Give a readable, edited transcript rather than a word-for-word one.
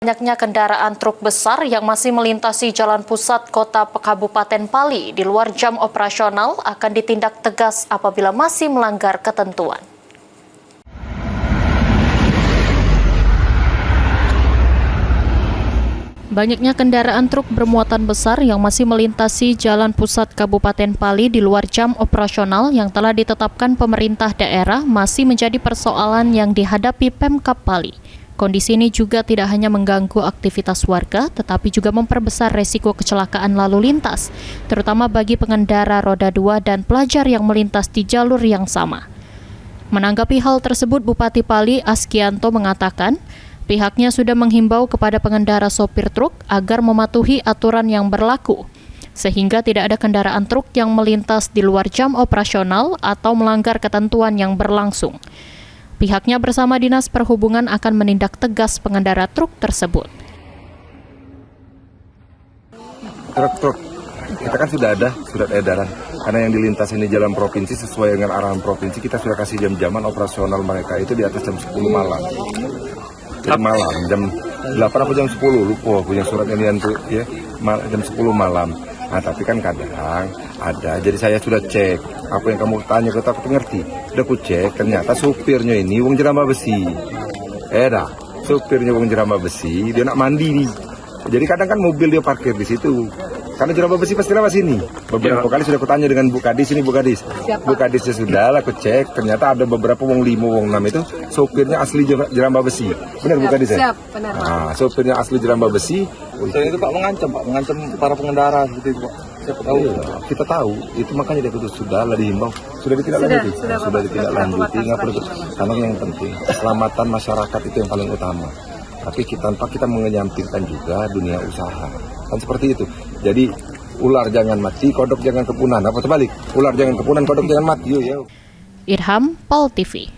Banyaknya kendaraan truk besar yang masih melintasi jalan pusat kota Kabupaten Pali di luar jam operasional akan ditindak tegas apabila masih melanggar ketentuan. Banyaknya kendaraan truk bermuatan besar yang masih melintasi jalan pusat Kabupaten Pali di luar jam operasional yang telah ditetapkan pemerintah daerah masih menjadi persoalan yang dihadapi Pemkab Pali. Kondisi ini juga tidak hanya mengganggu aktivitas warga, tetapi juga memperbesar resiko kecelakaan lalu lintas, terutama bagi pengendara roda 2 dan pelajar yang melintas di jalur yang sama. Menanggapi hal tersebut, Bupati Pali Askianto mengatakan, pihaknya sudah menghimbau kepada pengendara sopir truk agar mematuhi aturan yang berlaku, sehingga tidak ada kendaraan truk yang melintas di luar jam operasional atau melanggar ketentuan yang berlangsung. Pihaknya bersama Dinas Perhubungan akan menindak tegas pengendara truk tersebut. Truk-truk, kita kan sudah ada surat edaran. Karena yang dilintasi ini jalan provinsi sesuai dengan arahan provinsi, kita sudah kasih jam-jaman operasional mereka itu di atas jam 10 malam. Jadi malam, jam 8 atau jam 10, lupa punya surat ini ya, jam 10 malam. Nah, tapi kan kadang ada, jadi saya sudah cek, apa yang kamu tanya, aku ngerti. Udah aku cek, ternyata supirnya ini wong Jerambah Besi. Supirnya wong Jerambah Besi, dia nak mandi nih. Jadi kadang kan mobil dia parkir di situ. Karena Jerambah Besi pasti lewat sini. Beberapa kali sudah aku tanya dengan Bu Kadis, ini Bu Kadis. Siapa? Bu Kadisnya sudah, aku cek, ternyata ada beberapa wong 5, wong 6 itu supirnya asli Jerambah Besi. Benar Bu Kadis ya? Siap, benar. Nah, supirnya asli Jerambah Besi. Dan itu Pak mengancam para pengendara seperti itu Pak. Siapa tahu? Iya, kita tahu, itu makanya dia putus sudah dihimbau, sudah ditindaklanjuti, sudah ditindaklanjuti, nggak perlu. Karena yang penting keselamatan masyarakat itu yang paling utama. Tapi tanpa kita mengenyampingkan juga dunia usaha, kan seperti itu. Jadi ular jangan mati, kodok jangan kepunan. Apa terbalik? Ular jangan kepunan, kodok jangan mati. Yuk. Irham, Pol TV.